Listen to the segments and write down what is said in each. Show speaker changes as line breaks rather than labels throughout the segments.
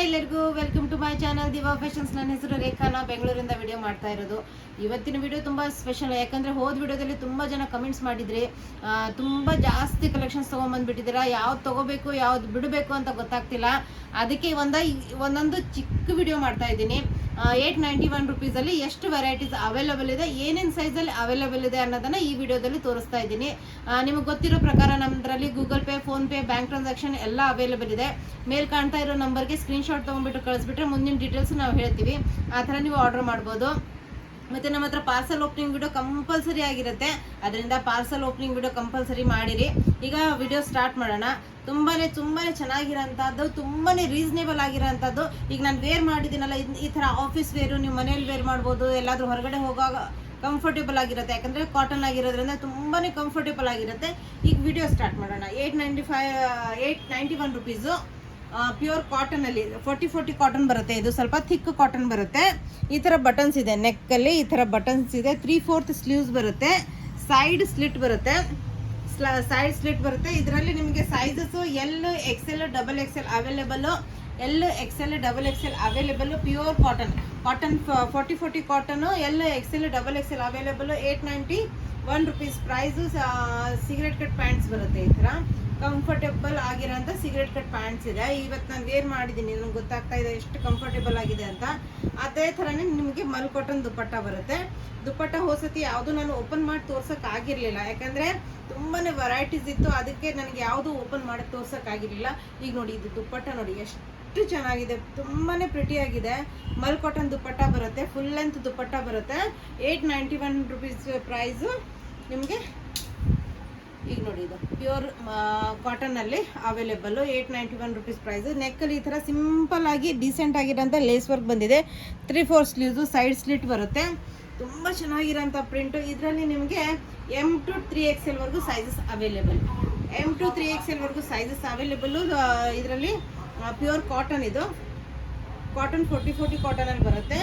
Hi ಎಲ್ಲರಿಗೂ welcome to my channel Diva Fashions. ನನ್ನ ಹೆಸರು ರೇಖಾ. ನಾ ಬೆಂಗಳೂರಿಂದ ವಿಡಿಯೋ ಮಾಡ್ತಾ ಇರೋದು. ಇವತ್ತಿನ ವಿಡಿಯೋ ತುಂಬ ಸ್ಪೆಷಲ್, ಯಾಕಂದರೆ ಹೋದ ವಿಡಿಯೋದಲ್ಲಿ ತುಂಬ ಜನ ಕಮೆಂಟ್ಸ್ ಮಾಡಿದ್ರಿ. ತುಂಬ ಜಾಸ್ತಿ ಕಲೆಕ್ಷನ್ಸ್ ತೊಗೊಂಬಂದುಬಿಟ್ಟಿದ್ದೀರಾ. ಯಾವ್ದು ತೊಗೋಬೇಕು ಯಾವ್ದು ಬಿಡಬೇಕು ಅಂತ ಗೊತ್ತಾಗ್ತಿಲ್ಲ. ಅದಕ್ಕೆ ಒಂದೊಂದು ಚಿಕ್ಕ ವಿಡಿಯೋ ಮಾಡ್ತಾ ಇದ್ದೀನಿ. 891 ರುಪೀಸಲ್ಲಿ ಎಷ್ಟು ವೆರೈಟೀಸ್ ಅವೈಲೇಬಲ್ ಇದೆ, ಏನೇನು ಸೈಜಲ್ಲಿ ಅವೈಲೇಬಲ್ ಇದೆ ಅನ್ನೋದನ್ನು ಈ ವಿಡಿಯೋದಲ್ಲಿ ತೋರಿಸ್ತಾ ಇದ್ದೀನಿ. ನಿಮಗೆ ಗೊತ್ತಿರೋ ಪ್ರಕಾರ ನಮ್ಮದ್ರಲ್ಲಿ Google pay, PhonePe, bank transaction ಎಲ್ಲ ಅವೈಲೇಬಲ್ ಇದೆ. ಮೇಲ್ ಕಾಣ್ತಾ ಇರೋ ನಂಬರ್ಗೆ ಸ್ಕ್ರೀನ್ಶಾಟ್ ತೊಗೊಂಡ್ಬಿಟ್ಟು ಕಳಿಸ್ಬಿಟ್ರೆ ಮುಂದಿನ ಡೀಟೇಲ್ಸ್ ನಾವು ಹೇಳ್ತೀವಿ. ಆ ಥರ ನೀವು ಆರ್ಡರ್ ಮಾಡ್ಬೋದು. ಮತ್ತು ನಮ್ಮ ಹತ್ರ ಪಾರ್ಸಲ್ ಓಪನಿಂಗ್ ವಿಡಿಯೋ ಕಂಪಲ್ಸರಿ ಆಗಿರುತ್ತೆ. ಅದರಿಂದ ಪಾರ್ಸಲ್ ಓಪನಿಂಗ್ ವಿಡಿಯೋ ಕಂಪಲ್ಸರಿ ಮಾಡಿರಿ. ಈಗ ವಿಡಿಯೋ ಸ್ಟಾರ್ಟ್ ಮಾಡೋಣ. ತುಂಬಾ ಚೆನ್ನಾಗಿರೋಂಥದ್ದು, ತುಂಬಾ ರೀಸನೇಬಲ್ ಆಗಿರೋಂಥದ್ದು. ಈಗ ನಾನು ವೇರ್ ಮಾಡಿದ್ದೀನಲ್ಲ, ಈ ಥರ ಆಫೀಸ್ ವೇರು ನೀವು ಮನೇಲಿ ವೇರ್ ಮಾಡ್ಬೋದು. ಎಲ್ಲಾದರೂ ಹೊರಗಡೆ ಹೋಗುವಾಗ ಕಂಫರ್ಟೇಬಲ್ ಆಗಿರುತ್ತೆ, ಯಾಕಂದರೆ ಕಾಟನ್ ಆಗಿರೋದ್ರಿಂದ ತುಂಬಾ ಕಂಫರ್ಟೇಬಲ್ ಆಗಿರುತ್ತೆ. ಈಗ ವಿಡಿಯೋ ಸ್ಟಾರ್ಟ್ ಮಾಡೋಣ. 891 ರುಪೀಸು ಪ್ಯೂರ್ ಕಾಟನಲ್ಲಿ 40 ಕಾಟನ್ ಬರುತ್ತೆ. ಇದು ಸ್ವಲ್ಪ ಥಿಕ್ ಕಾಟನ್ ಬರುತ್ತೆ. ಈ ಥರ ಬಟನ್ಸ್ ಇದೆ, ನೆಕ್ಕಲ್ಲಿ ಈ ಥರ ಬಟನ್ಸ್ ಇದೆ. 3/4 ಸ್ಲೀವ್ಸ್ ಬರುತ್ತೆ. ಸೈಡ್ ಸ್ಲಿಟ್ ಬರುತ್ತೆ. ಇದರಲ್ಲಿ ನಿಮಗೆ sizes L, XL, XXL available. L, XL, XXL available. Pure cotton 40 cotton. L, XL, XXL available. 891 rupees price. Cigarette cut pants ಬರುತ್ತೆ. ಈ ಥರ ಕಂಫರ್ಟೇಬಲ್ ಆಗಿರೋಂಥ ಸಿಗರೇಟ್ ಕಟ್ ಪ್ಯಾಂಟ್ಸ್ ಇದೆ. ಇವತ್ತು ನಾನು ವೇರ್ ಮಾಡಿದ್ದೀನಿ, ನನಗೆ ಗೊತ್ತಾಗ್ತಾ ಇದೆ ಎಷ್ಟು ಕಂಫರ್ಟೇಬಲ್ ಆಗಿದೆ ಅಂತ. ಅದೇ ಥರನೇ ನಿಮಗೆ ಮಲ್ ಕಾಟನ್ ದುಪ್ಪಟ್ಟ ಬರುತ್ತೆ. ದುಪ್ಪಟ್ಟ ಹೋಸತಿ ಯಾವುದು ನಾನು ಓಪನ್ ಮಾಡಿ ತೋರ್ಸೋಕ್ಕಾಗಿರಲಿಲ್ಲ, ಯಾಕಂದರೆ ತುಂಬಾ ವೆರೈಟೀಸ್ ಇತ್ತು. ಅದಕ್ಕೆ ನನಗೆ ಯಾವುದು ಓಪನ್ ಮಾಡಿ ತೋರ್ಸೋಕ್ಕಾಗಿರಲಿಲ್ಲ. ಈಗ ನೋಡಿ, ಇದು ದುಪ್ಪಟ್ಟ ನೋಡಿ ಎಷ್ಟು ಚೆನ್ನಾಗಿದೆ, ತುಂಬಾ ಪ್ರಿಟಿಯಾಗಿದೆ. ಮಲ್ ಕಾಟನ್ ದುಪ್ಪಟ್ಟ ಬರುತ್ತೆ. ಫುಲ್ ಲೆಂತ್ ದುಪ್ಪಟ್ಟ ಬರುತ್ತೆ. 891 ರುಪೀಸ್ ಪ್ರೈಸು ನಿಮಗೆ. ಈಗ ನೋಡಿ, ಇದು ಪ್ಯೂರ್ ಕಾಟನ್ನಲ್ಲಿ ಅವೈಲೇಬಲ್ಲು. 891 rupees price. ನೆಕ್ಕಲ್ಲಿ ಈ ಥರ ಸಿಂಪಲ್ ಆಗಿ ಡೀಸೆಂಟ್ ಆಗಿರೋಂಥ ಲೇಸ್ ವರ್ಕ್ ಬಂದಿದೆ. 3/4 ಸ್ಲೀವ್ಸು, ಸೈಡ್ ಸ್ಲಿಟ್ ಬರುತ್ತೆ. ತುಂಬ ಚೆನ್ನಾಗಿರೋಂಥ ಪ್ರಿಂಟು. ಇದರಲ್ಲಿ ನಿಮಗೆ M to 3XL ವರೆಗೂ sizes available. M to 3XL ವರೆಗೂ ಸೈಜಸ್ ಅವೈಲೇಬಲ್ಲು. ಇದರಲ್ಲಿ ಪ್ಯೂರ್ ಕಾಟನ್, ಇದು ಕಾಟನ್ 40 ಕಾಟನಲ್ಲಿ ಬರುತ್ತೆ.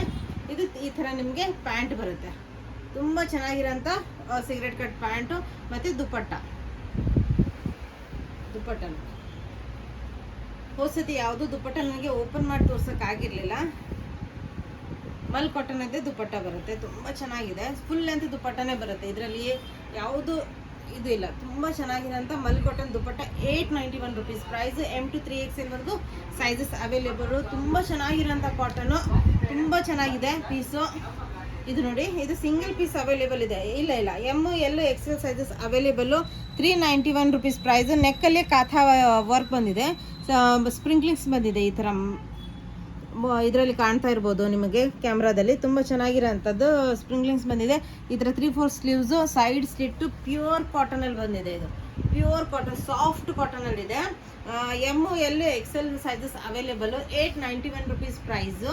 ಇದು ಈ ಥರ ನಿಮಗೆ ಪ್ಯಾಂಟ್ ಬರುತ್ತೆ. ತುಂಬ ಚೆನ್ನಾಗಿರೋಂಥ ಸಿಗರೇಟ್ ಕಟ್ ಪ್ಯಾಂಟು ಮತ್ತು ದುಪ್ಪಟ್ಟ ಹೋಸತಿ ಯಾವುದು ದುಪ್ಪಟ್ಟ ನನಗೆ ಓಪನ್ ಮಾಡಿ ತೋರ್ಸೋಕ್ಕಾಗಿರಲಿಲ್ಲ. ಮಲ್ ಕಾಟನ್ ಅದೇ ದುಪ್ಪಟ್ಟ ಬರುತ್ತೆ. ತುಂಬ ಚೆನ್ನಾಗಿದೆ. ಫುಲ್ ಲೆಂತ್ ದುಪ್ಪಟ್ಟನೇ ಬರುತ್ತೆ. ಇದರಲ್ಲಿ ಯಾವುದು ಇದು ಇಲ್ಲ. ತುಂಬ ಚೆನ್ನಾಗಿರೋಂಥ ಮಲ್ cotton dupatta. 891 rupees price. M to 3XL ವರೆಗೂ ಸೈಜಸ್ ಅವೈಲೇಬಲು. ತುಂಬ ಚೆನ್ನಾಗಿರೋಂಥ ಕಾಟನು, ತುಂಬ ಚೆನ್ನಾಗಿದೆ ಪೀಸು. ಇದು ನೋಡಿ, ಇದು ಸಿಂಗಲ್ ಪೀಸ್ ಅವೈಲೇಬಲ್ ಇದೆ. ಇಲ್ಲ M, L, XL sizes available. 391 rupees price. ನೆಕ್ಕಲ್ಲಿ ಕಾಥಾ ವರ್ಕ್ ಬಂದಿದೆ, ಸ್ಪ್ರಿಂಕ್ಲಿಂಗ್ಸ್ ಬಂದಿದೆ. ಈ ಥರ ಇದರಲ್ಲಿ ಕಾಣ್ತಾ ಇರ್ಬೋದು ನಿಮಗೆ ಕ್ಯಾಮ್ರಾದಲ್ಲಿ. ತುಂಬ ಚೆನ್ನಾಗಿರೋಂಥದ್ದು ಸ್ಪ್ರಿಂಕ್ಲಿಂಗ್ಸ್ ಬಂದಿದೆ. ಈ ಥರ 3/4 ಸ್ಲೀವ್ಸು, ಸೈಡ್ ಸ್ಲಿಟ್ಟು, ಪ್ಯೂರ್ ಕಾಟನಲ್ಲಿ ಬಂದಿದೆ. ಇದು ಪ್ಯೂರ್ ಕಾಟನ್, ಸಾಫ್ಟ್ ಕಾಟನಲ್ಲಿದೆ. M, L, XL sizes available. 891 rupees price.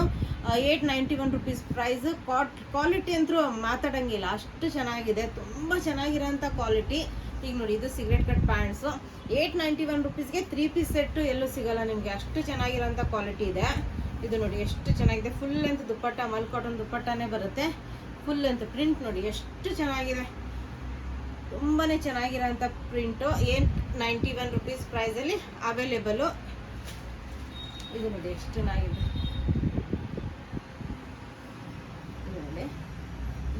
891 rupees price. Quality ಅಂತೂ ಮಾತಾಡೋಂಗಿಲ್ಲ, ಅಷ್ಟು ಚೆನ್ನಾಗಿದೆ. ತುಂಬ ಚೆನ್ನಾಗಿರೋಂಥ ಕ್ವಾಲಿಟಿ. ಈಗ ನೋಡಿ, ಇದು ಸಿಗರೇಟ್ ಕಟ್ ಪ್ಯಾಂಟ್ಸು. 891 ರುಪೀಸ್ಗೆ 3 ಪೀಸ್ ಸೆಟ್ಟು ಎಲ್ಲೂ ಸಿಗೋಲ್ಲ ನಿಮಗೆ, ಅಷ್ಟು ಚೆನ್ನಾಗಿರೋಂಥ ಕ್ವಾಲಿಟಿ ಇದೆ. ಇದು ನೋಡಿ ಎಷ್ಟು ಚೆನ್ನಾಗಿದೆ. ಫುಲ್ ಲೆಂತ್ ದುಪ್ಪಟ್ಟ, ಮಲ್ ಕಾಟನ್ ದುಪ್ಪಟ್ಟನೇ ಬರುತ್ತೆ. ಫುಲ್ ಲೆಂತ್ ಪ್ರಿಂಟ್ ನೋಡಿ ಎಷ್ಟು ಚೆನ್ನಾಗಿದೆ. ತುಂಬಾ ಚೆನ್ನಾಗಿರೋಂಥ ಪ್ರಿಂಟು. 891 ರುಪೀಸ್ ಪ್ರೈಸಲ್ಲಿ ಅವೈಲೇಬಲು. ಇದು ನೋಡಿ ಎಷ್ಟು ಚೆನ್ನಾಗಿದೆ.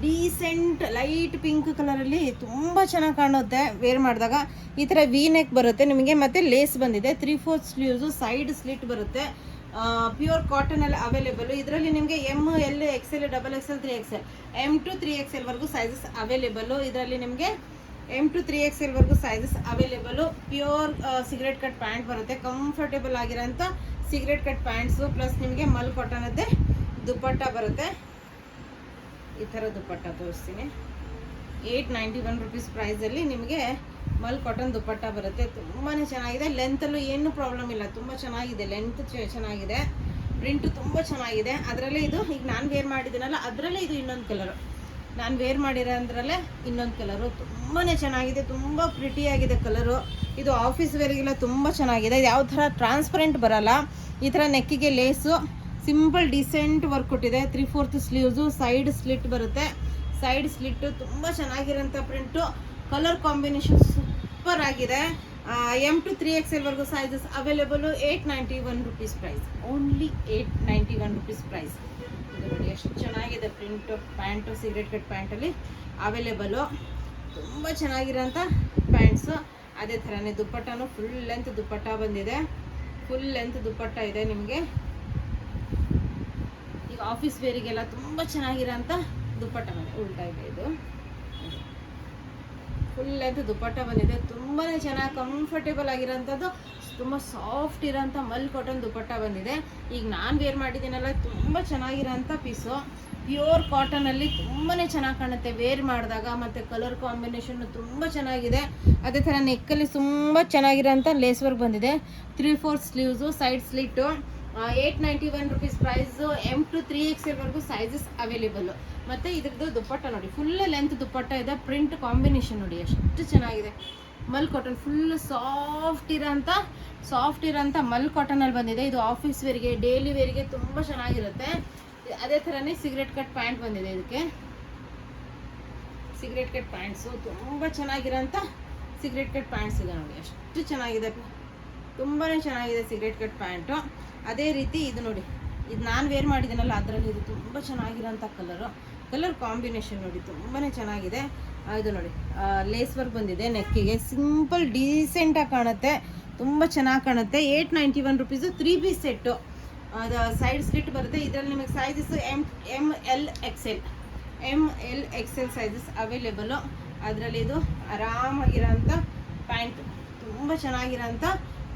ಡೀಸೆಂಟ್ ಲೈಟ್ ಪಿಂಕ್ ಕಲರಲ್ಲಿ ತುಂಬ ಚೆನ್ನಾಗಿ ಕಾಣುತ್ತೆ ವೇರ್ ಮಾಡಿದಾಗ. ಈ ಥರ ವಿ ನೆಕ್ ಬರುತ್ತೆ ನಿಮಗೆ, ಮತ್ತು ಲೇಸ್ ಬಂದಿದೆ. 3/4 ಸ್ಲೀವ್ಸು, ಸೈಡ್ ಸ್ಲಿಟ್ ಬರುತ್ತೆ. ಪ್ಯೂರ್ ಕಾಟನಲ್ಲಿ ಅವೈಲೇಬಲು. ಇದರಲ್ಲಿ ನಿಮಗೆ M, L, XL, XXL, 3XL, M to 3XL ವರೆಗೂ ಸೈಜಸ್ ಅವೈಲೇಬಲು. ಇದರಲ್ಲಿ ನಿಮಗೆ M to 3XL ವರೆಗೂ sizes available. Pure cigarette cut pant ಬರುತ್ತೆ. ಕಂಫರ್ಟೇಬಲ್ ಆಗಿರೋಂಥ ಸಿಗರೇಟ್ ಕಟ್ ಪ್ಯಾಂಟ್ಸು, ಪ್ಲಸ್ ನಿಮಗೆ ಮಲ್ ಕಾಟನದ್ದೇ ದುಪ್ಪಟ್ಟ ಬರುತ್ತೆ. ಈ ಥರ ದುಪ್ಪಟ್ಟ ತೋರಿಸ್ತೀನಿ. 891 ರುಪೀಸ್ ಪ್ರೈಸಲ್ಲಿ ನಿಮಗೆ ಮಲ್ ಕಾಟನ್ ದುಪ್ಪಟ್ಟ ಬರುತ್ತೆ. ತುಂಬಾ ಚೆನ್ನಾಗಿದೆ. ಲೆಂತಲ್ಲೂ ಏನೂ ಪ್ರಾಬ್ಲಮ್ ಇಲ್ಲ, ತುಂಬ ಚೆನ್ನಾಗಿದೆ. ಲೆಂತ್ ಚೆನ್ನಾಗಿದೆ, ಪ್ರಿಂಟು ತುಂಬ ಚೆನ್ನಾಗಿದೆ. ಅದರಲ್ಲೇ ಇದು ಈಗ ನಾನು ವೇರ್ ಮಾಡಿದ್ದೀನಲ್ಲ, ಅದರಲ್ಲೇ ಇದು ಇನ್ನೊಂದು ಕಲರು. ನಾನು ವೇರ್ ಮಾಡಿರೋ ಅಂದ್ರಲ್ಲೇ ಇನ್ನೊಂದು ಕಲರು. ತುಂಬಾ ಚೆನ್ನಾಗಿದೆ, ತುಂಬ ಪ್ರಿಟಿಯಾಗಿದೆ ಕಲರು. ಇದು ಆಫೀಸ್ ವೇರಿಗೆಲ್ಲ ತುಂಬ ಚೆನ್ನಾಗಿದೆ. ಯಾವ ಥರ ಟ್ರಾನ್ಸ್ಪರೆಂಟ್ ಬರಲ್ಲ. ಈ ಥರ ನೆಕ್ಕಿಗೆ ಲೇಸು, ಸಿಂಪಲ್ ಡೀಸೆಂಟ್ ವರ್ಕ್ ಕೊಟ್ಟಿದೆ. 3/4 ಸ್ಲೀವ್ಸು, ಸೈಡ್ ಸ್ಲಿಟ್ ಬರುತ್ತೆ. ಸೈಡ್ ಸ್ಲಿಟ್ಟು ತುಂಬ ಚೆನ್ನಾಗಿರೋಂಥ ಪ್ರಿಂಟು. ಕಲರ್ ಕಾಂಬಿನೇಷನ್ ಸೂಪರ್ ಆಗಿದೆ. M to 3XL ವರೆಗೂ sizes available. 891 rupees price, only 891 rupees price. ಇದು ನೋಡಿ ಎಷ್ಟು ಚೆನ್ನಾಗಿದೆ ಪ್ರಿಂಟು. ಪ್ಯಾಂಟು ಸಿಗರೇಟ್ ಕಟ್ ಪ್ಯಾಂಟಲ್ಲಿ ಅವೈಲೇಬಲು. ತುಂಬ ಚೆನ್ನಾಗಿರೋಂಥ ಪ್ಯಾಂಟ್ಸು. ಅದೇ ಥರನೇ ದುಪ್ಪಟ್ಟನೂ ಫುಲ್ ಲೆಂತ್ ದುಪ್ಪಟ್ಟ ಬಂದಿದೆ. ಫುಲ್ ಲೆಂತ್ ದುಪ್ಪಟ್ಟ ಇದೆ ನಿಮಗೆ. ಈಗ ಆಫೀಸ್ ವೇರಿಗೆಲ್ಲ ತುಂಬ ಚೆನ್ನಾಗಿರೋಂಥ ದುಪ್ಪಟ್ಟ ಬಂದಿದೆ. ಉಲ್ಟಾ ಇದೆ ಇದು. ಫುಲ್ ಲೆಂತ್ ದುಪ್ಪಟ್ಟ ಬಂದಿದೆ. ತುಂಬಾ ಚೆನ್ನಾಗಿ ಕಂಫರ್ಟೇಬಲ್ ಆಗಿರೋಂಥದ್ದು, ತುಂಬ ಸಾಫ್ಟ್ ಇರೋಂಥ ಮಲ್ ಕಾಟನ್ ದುಪ್ಪಟ್ಟ ಬಂದಿದೆ. ಈಗ ನಾನು ವೇರ್ ಮಾಡಿದ್ದೀನಲ್ಲ, ತುಂಬ ಚೆನ್ನಾಗಿರೋಂಥ ಪೀಸು. ಪ್ಯೂರ್ ಕಾಟನಲ್ಲಿ ತುಂಬಾ ಚೆನ್ನಾಗಿ ಕಾಣುತ್ತೆ ವೇರ್ ಮಾಡಿದಾಗ. ಮತ್ತು ಕಲರ್ ಕಾಂಬಿನೇಷನ್ನು ತುಂಬ ಚೆನ್ನಾಗಿದೆ. ಅದೇ ಥರ ನೆಕ್ಕಲ್ಲಿ ತುಂಬ ಚೆನ್ನಾಗಿರೋಂಥ ಲೇಸ್ ವರ್ಕ್ ಬಂದಿದೆ. 3/4 sleeves, side slit. 891 rupees price. M to 3XL ವರೆಗೂ ಸೈಜಸ್ ಅವೈಲೇಬಲ್ಲು. ಮತ್ತು ಇದ್ರದ್ದು ದುಪ್ಪಟ್ಟ ನೋಡಿ, ಫುಲ್ ಲೆಂತ್ ದುಪ್ಪಟ್ಟ ಇದೆ. ಪ್ರಿಂಟ್ ಕಾಂಬಿನೇಷನ್ ನೋಡಿ ಎಷ್ಟು ಚೆನ್ನಾಗಿದೆ. ಮಲ್ ಕಾಟನ್ ಫುಲ್ ಸಾಫ್ಟ್ ಇರೋಂಥ ಮಲ್ ಕಾಟನಲ್ಲಿ ಬಂದಿದೆ. ಇದು ಆಫೀಸ್ ವೇರ್ಗೆ, ಡೈಲಿ ವೇರ್ಗೆ ತುಂಬ ಚೆನ್ನಾಗಿರುತ್ತೆ. ಅದೇ ಥರನೇ ಸಿಗರೇಟ್ ಕಟ್ ಪ್ಯಾಂಟ್ ಬಂದಿದೆ. ಇದಕ್ಕೆ ಸಿಗರೇಟ್ ಕಟ್ ಪ್ಯಾಂಟ್ಸು ತುಂಬ ಚೆನ್ನಾಗಿರೋಂಥ ಸಿಗರೇಟ್ ಕಟ್ ಪ್ಯಾಂಟ್ಸ್ ಇದೆ ನೋಡಿ, ಎಷ್ಟು ಚೆನ್ನಾಗಿದೆ. ತುಂಬಾ ಚೆನ್ನಾಗಿದೆ ಸಿಗರೇಟ್ ಕಟ್ ಪ್ಯಾಂಟು. ಅದೇ ರೀತಿ ಇದು ನೋಡಿ, ಇದು ನಾನು ವೇರ್ ಮಾಡಿದ್ದೀನಲ್ಲ ಅದರಲ್ಲಿ ಇದು ತುಂಬ ಚೆನ್ನಾಗಿರೋಂಥ ಕಲರ್ ಕಾಂಬಿನೇಷನ್ ನೋಡಿ, ತುಂಬಾ ಚೆನ್ನಾಗಿದೆ. ಇದು ನೋಡಿ ಲೇಸ್ ವರ್ಕ್ ಬಂದಿದೆ ನೆಕ್ಕಿಗೆ. ಸಿಂಪಲ್ ಡೀಸೆಂಟಾಗಿ ಕಾಣುತ್ತೆ, ತುಂಬ ಚೆನ್ನಾಗಿ ಕಾಣುತ್ತೆ. 891 rupees 3 ಪೀಸ್ ಸೆಟ್ಟು. ಅದು ಸೈಡ್ ಸ್ಲಿಟ್ ಬರುತ್ತೆ. ಇದರಲ್ಲಿ ನಿಮಗೆ sizes ML XL sizes available. ಅದರಲ್ಲಿ ಇದು ಆರಾಮಾಗಿರೋಂಥ ಪ್ಯಾಂಟ್, ತುಂಬ ಚೆನ್ನಾಗಿರೋಂಥ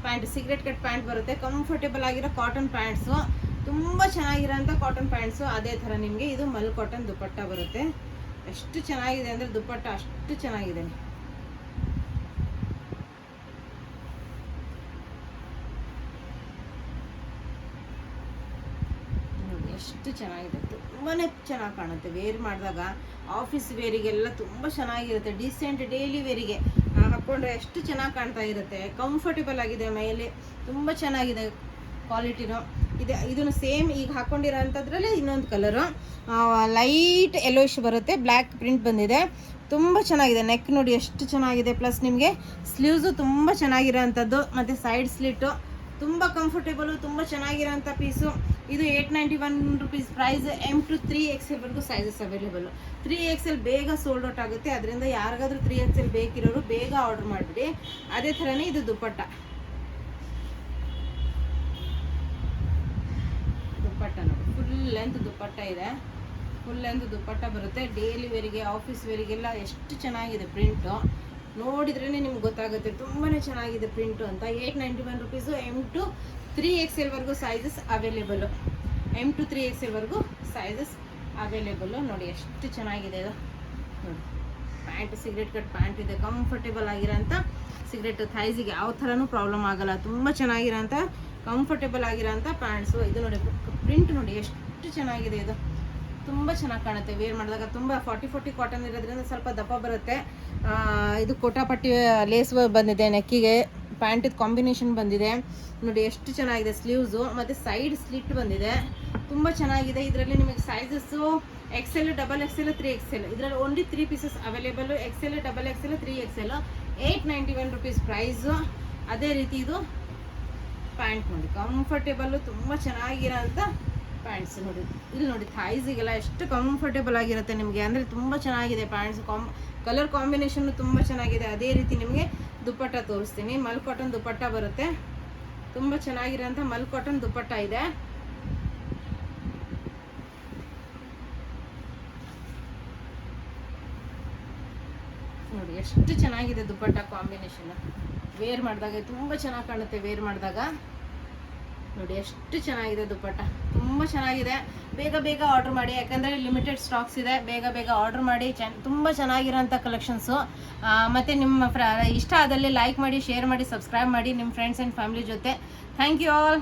ಪ್ಯಾಂಟ್. ಸಿಗರೇಟ್ ಕಟ್ ಪ್ಯಾಂಟ್ ಬರುತ್ತೆ. ಕಂಫರ್ಟೇಬಲ್ ಆಗಿರೋ ಕಾಟನ್ ಪ್ಯಾಂಟ್ಸು, ತುಂಬ ಚೆನ್ನಾಗಿರೋಂಥ ಕಾಟನ್ ಪ್ಯಾಂಟ್ಸು. ಅದೇ ಥರ ನಿಮಗೆ ಇದು ಮಲ್ ಕಾಟನ್ ದುಪ್ಪಟ್ಟ ಬರುತ್ತೆ. ಎಷ್ಟು ಚೆನ್ನಾಗಿದೆ ಅಂದರೆ ದುಪ್ಪಟ್ಟ ಅಷ್ಟು ಚೆನ್ನಾಗಿದೆ. ನೋಡಿ ಎಷ್ಟು ಚೆನ್ನಾಗಿದೆ, ತುಂಬಾ ಚೆನ್ನಾಗಿ ಕಾಣುತ್ತೆ ವೇರ್ ಮಾಡಿದಾಗ. ಆಫೀಸ್ ವೇರಿಗೆಲ್ಲ ತುಂಬ ಚೆನ್ನಾಗಿರುತ್ತೆ. ಡೀಸೆಂಟ್ ಡೈಲಿ ವೇರಿಗೆ ಹಾಕ್ಕೊಂಡ್ರೆ ಎಷ್ಟು ಚೆನ್ನಾಗಿ ಕಾಣ್ತಾ ಇರುತ್ತೆ. ಕಂಫರ್ಟೇಬಲ್ ಆಗಿದೆ, ಮೇಲೆ ತುಂಬ ಚೆನ್ನಾಗಿದೆ ಕ್ವಾಲಿಟಿನೂ ಇದೆ. ಇದನ್ನು ಸೇಮ್ ಈಗ ಹಾಕ್ಕೊಂಡಿರೋ ಅಂಥದ್ರಲ್ಲೇ ಇನ್ನೊಂದು ಕಲರು ಲೈಟ್ ಯೆಲ್ಲೋಯಿಶ್ ಬರುತ್ತೆ. ಬ್ಲ್ಯಾಕ್ ಪ್ರಿಂಟ್ ಬಂದಿದೆ, ತುಂಬ ಚೆನ್ನಾಗಿದೆ. ನೆಕ್ ನೋಡಿ ಎಷ್ಟು ಚೆನ್ನಾಗಿದೆ. ಪ್ಲಸ್ ನಿಮಗೆ ಸ್ಲೀವ್ಸು ತುಂಬ ಚೆನ್ನಾಗಿರೋ ಅಂಥದ್ದು. ಮತ್ತು ಸೈಡ್ ಸ್ಲಿಟ್ಟು ತುಂಬ ಕಂಫರ್ಟೇಬಲು, ತುಂಬ ಚೆನ್ನಾಗಿರೋಂಥ ಪೀಸು. ಇದು 891 rupees price. M to 3XL ವರೆಗೂ ಸೈಜಸ್ ಅವೈಲೇಬಲು. 3XL ಬೇಗ ಸೋಲ್ಡ್ ಔಟ್ ಆಗುತ್ತೆ. ಅದರಿಂದ ಯಾರಿಗಾದ್ರೂ 3XL ಬೇಕಿರೋರು ಬೇಗ ಆರ್ಡರ್ ಮಾಡಿಬಿಡಿ. ಅದೇ ಥರನೇ ಇದು ದುಪ್ಪಟ್ಟ ನೋಡಿ, ಫುಲ್ ಲೆಂತ್ ದುಪ್ಪಟ್ಟ ಇದೆ. ಫುಲ್ ಲೆಂತ್ ದುಪ್ಪಟ್ಟ ಬರುತ್ತೆ. ಡೈಲಿ ವೇರಿಗೆ, ಆಫೀಸ್ ವೇರಿಗೆಲ್ಲ ಎಷ್ಟು ಚೆನ್ನಾಗಿದೆ ಪ್ರಿಂಟು. ನೋಡಿದ್ರೇ ನಿಮ್ಗೆ ಗೊತ್ತಾಗುತ್ತೆ ತುಂಬಾ ಚೆನ್ನಾಗಿದೆ ಪ್ರಿಂಟು ಅಂತ. 891 rupees. M to 3XL ವರೆಗೂ sizes available. M to 3XL ವರೆಗೂ ಸೈಜಸ್ ಅವೈಲೇಬಲು. ನೋಡಿ ಎಷ್ಟು ಚೆನ್ನಾಗಿದೆ ಇದು. ನೋಡಿ ಪ್ಯಾಂಟ್ ಸಿಗರೇಟ್ ಕಟ್ ಪ್ಯಾಂಟ್ ಇದೆ. ಕಂಫರ್ಟೇಬಲ್ ಆಗಿರೋಂಥ ಸಿಗರೇಟ್ ಥೈಸಿಗೆ ಯಾವ ಥರನೂ ಪ್ರಾಬ್ಲಮ್ ಆಗೋಲ್ಲ. ತುಂಬ ಚೆನ್ನಾಗಿರೋಂಥ ಕಂಫರ್ಟೇಬಲ್ ಆಗಿರೋಂಥ ಪ್ಯಾಂಟ್ಸು. ಇದು ನೋಡಿ ಪ್ರಿಂಟ್ ನೋಡಿ ಎಷ್ಟು ಚೆನ್ನಾಗಿದೆ. ಇದು ತುಂಬ ಚೆನ್ನಾಗಿ ಕಾಣುತ್ತೆ ವೇರ್ ಮಾಡಿದಾಗ. ತುಂಬ 40 ಕಾಟನ್ ಇರೋದ್ರಿಂದ ಸ್ವಲ್ಪ ದಪ್ಪ ಬರುತ್ತೆ. ಇದು ಕೋಟಾಪಟ್ಟಿ ಲೇಸ್ ಬಂದಿದೆ ನೆಕ್ಕಿಗೆ. ಪ್ಯಾಂಟಿದ್ದು ಕಾಂಬಿನೇಷನ್ ಬಂದಿದೆ ನೋಡಿ, ಎಷ್ಟು ಚೆನ್ನಾಗಿದೆ. ಸ್ಲೀವ್ಸು ಮತ್ತು ಸೈಡ್ ಸ್ಲಿಟ್ ಬಂದಿದೆ, ತುಂಬ ಚೆನ್ನಾಗಿದೆ. ಇದರಲ್ಲಿ ನಿಮಗೆ ಸೈಜಸ್ಸು XL, XXL, 3XL. ಇದರಲ್ಲಿ only 3 pieces available. XL, XXL, 3XL. 891 rupees price. ಅದೇ ರೀತಿ ಇದು ಪ್ಯಾಂಟ್ ನೋಡಿ, ಕಂಫರ್ಟೇಬಲ್ಲು, ತುಂಬ ಚೆನ್ನಾಗಿರೋಂಥ ಪ್ಯಾಂಟ್ಸ್ ನೋಡಿ. ಇಲ್ಲಿ ನೋಡಿ ಥೈಸಿಗೆಲ್ಲ ಎಷ್ಟು ಕಂಫರ್ಟೇಬಲ್ ಆಗಿರುತ್ತೆ ನಿಮಗೆ. ಅಂದರೆ ತುಂಬ ಚೆನ್ನಾಗಿದೆ ಪ್ಯಾಂಟ್ಸ್. ಕಲರ್ ಕಾಂಬಿನೇಷನ್ನು ತುಂಬ ಚೆನ್ನಾಗಿದೆ. ಅದೇ ರೀತಿ ನಿಮಗೆ ದುಪ್ಪಟ್ಟ ತೋರಿಸ್ತೀನಿ. ಮಲ್ ಕಾಟನ್ ದುಪ್ಪಟ್ಟ ಬರುತ್ತೆ. ತುಂಬ ಚೆನ್ನಾಗಿರೋಂಥ ಮಲ್ ಕಾಟನ್ ದುಪ್ಪಟ್ಟ ಇದೆ. ನೋಡಿ ಎಷ್ಟು ಚೆನ್ನಾಗಿದೆ ದುಪ್ಪಟ್ಟ ಕಾಂಬಿನೇಷನ್. ವೇರ್ ಮಾಡಿದಾಗ ತುಂಬ ಚೆನ್ನಾಗಿ ಕಾಣುತ್ತೆ. ವೇರ್ ಮಾಡಿದಾಗ ನೋಡಿ ಎಷ್ಟು ಚೆನ್ನಾಗಿದೆ ದುಪ್ಪಟ್ಟ, ತುಂಬ ಚೆನ್ನಾಗಿದೆ. ಬೇಗ ಆರ್ಡರ್ ಮಾಡಿ, ಯಾಕಂದರೆ ಲಿಮಿಟೆಡ್ ಸ್ಟಾಕ್ಸ್ ಇದೆ. ಬೇಗ ಆರ್ಡರ್ ಮಾಡಿ. ತುಂಬ ಚೆನ್ನಾಗಿರೋಂಥ ಕಲೆಕ್ಷನ್ಸು. ಮತ್ತು ನಿಮ್ಮ ಇಷ್ಟ ಆದಲ್ಲಿ ಲೈಕ್ ಮಾಡಿ, ಶೇರ್ ಮಾಡಿ, ಸಬ್ಸ್ಕ್ರೈಬ್ ಮಾಡಿ ನಿಮ್ಮ ಫ್ರೆಂಡ್ಸ್ ಆ್ಯಂಡ್ ಫ್ಯಾಮಿಲಿ ಜೊತೆ. Thank you all.